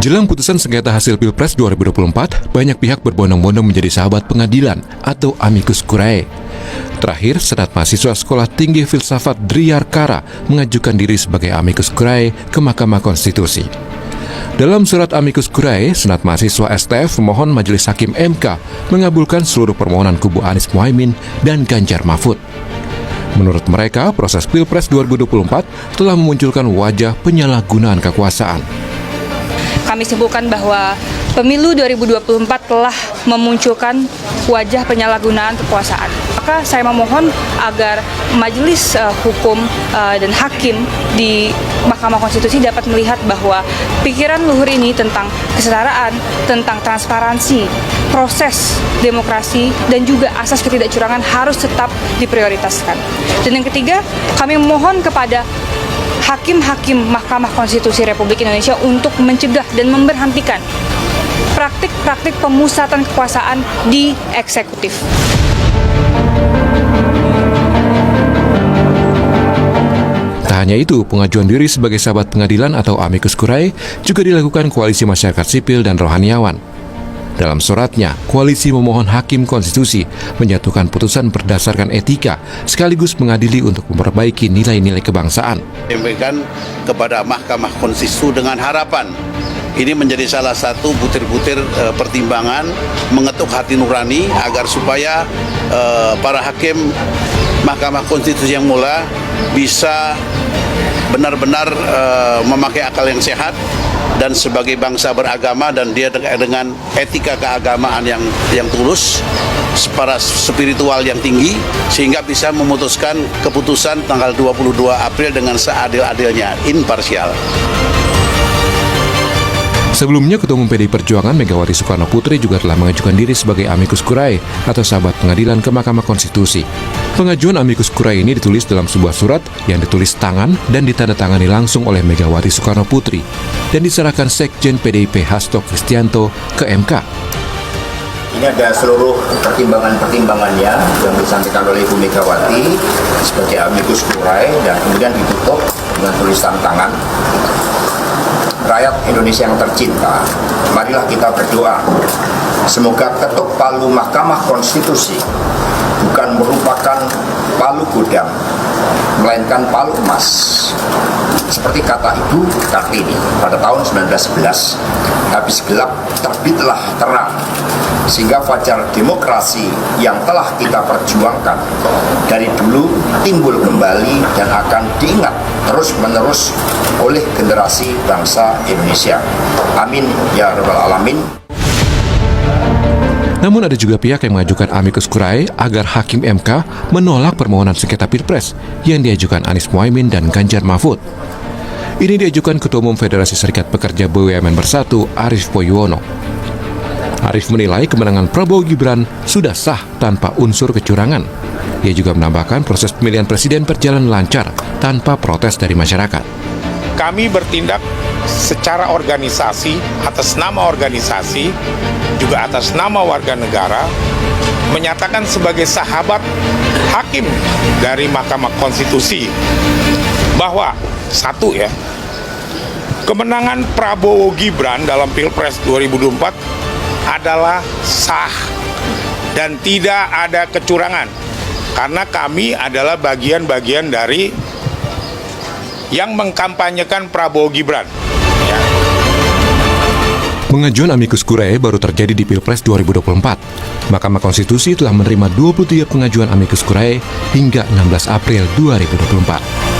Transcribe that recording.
Menjelang putusan sengketa hasil Pilpres 2024, banyak pihak berbondong-bondong menjadi sahabat pengadilan atau amicus curiae. Terakhir, Senat Mahasiswa Sekolah Tinggi Filsafat Driyarkara mengajukan diri sebagai amicus curiae ke Mahkamah Konstitusi. Dalam surat amicus curiae, Senat Mahasiswa STF memohon Majelis Hakim MK mengabulkan seluruh permohonan kubu Anies Muhaimin dan Ganjar Mahfud. Menurut mereka, proses Pilpres 2024 telah memunculkan wajah penyalahgunaan kekuasaan. Kami simpulkan bahwa pemilu 2024 telah memunculkan wajah penyalahgunaan kekuasaan. Maka saya memohon agar Majelis Hukum dan Hakim di Mahkamah Konstitusi dapat melihat bahwa pikiran luhur ini tentang kesetaraan, tentang transparansi, proses demokrasi, dan juga asas ketidakcurangan harus tetap diprioritaskan. Dan yang ketiga, kami memohon kepada hakim-hakim Mahkamah Konstitusi Republik Indonesia untuk mencegah dan memberhentikan praktik-praktik pemusatan kekuasaan di eksekutif. Tak hanya itu, pengajuan diri sebagai sahabat pengadilan atau amicus curiae juga dilakukan Koalisi Masyarakat Sipil dan Rohaniawan. Dalam suratnya, koalisi memohon Hakim Konstitusi menjatuhkan putusan berdasarkan etika sekaligus mengadili untuk memperbaiki nilai-nilai kebangsaan. Sampaikan kepada Mahkamah Konstitusi dengan harapan ini menjadi salah satu butir-butir pertimbangan mengetuk hati nurani agar supaya para hakim Mahkamah Konstitusi yang mulia bisa benar-benar memakai akal yang sehat dan sebagai bangsa beragama dan dia dengan etika keagamaan yang tulus, para spiritual yang tinggi, sehingga bisa memutuskan keputusan tanggal 22 April dengan seadil-adilnya, imparsial. Sebelumnya, Ketua Umum PDI Perjuangan Megawati Soekarno Putri juga telah mengajukan diri sebagai amicus curiae atau sahabat pengadilan ke Mahkamah Konstitusi. Pengajuan amicus curiae ini ditulis dalam sebuah surat yang ditulis tangan dan ditandatangani langsung oleh Megawati Soekarno Putri dan diserahkan Sekjen PDIP Hasto Kristianto ke MK. Ini ada seluruh pertimbangan-pertimbangannya yang disampaikan oleh Ibu Megawati sebagai amicus curiae dan kemudian ditutup dengan tulisan tangan. Rakyat Indonesia yang tercinta, marilah kita berdoa. Semoga ketuk palu Mahkamah Konstitusi bukan merupakan palu godam, melainkan palu emas. Seperti kata Ibu Kartini pada tahun 1911, habis gelap terbitlah terang, sehingga fajar demokrasi yang telah kita perjuangkan dari dulu timbul kembali dan akan diingat terus-menerus oleh generasi bangsa Indonesia. Amin ya rabbal alamin. Namun ada juga pihak yang mengajukan amicus curiae agar Hakim MK menolak permohonan sengketa Pilpres yang diajukan Anies Muhaimin dan Ganjar Mahfud. Ini diajukan Ketua Umum Federasi Serikat Pekerja BUMN Bersatu, Arief Poyuwono. Arief menilai kemenangan Prabowo Gibran sudah sah tanpa unsur kecurangan. Ia juga menambahkan proses pemilihan presiden berjalan lancar tanpa protes dari masyarakat. Kami bertindak secara organisasi, atas nama organisasi, juga atas nama warga negara, menyatakan sebagai sahabat hakim dari Mahkamah Konstitusi bahwa satu ya, kemenangan Prabowo Gibran dalam Pilpres 2024 adalah sah dan tidak ada kecurangan karena kami adalah bagian-bagian dari yang mengkampanyekan Prabowo Gibran. Ya. Pengajuan amicus curiae baru terjadi di Pilpres 2024. Mahkamah Konstitusi telah menerima 23 pengajuan amicus curiae hingga 16 April 2024.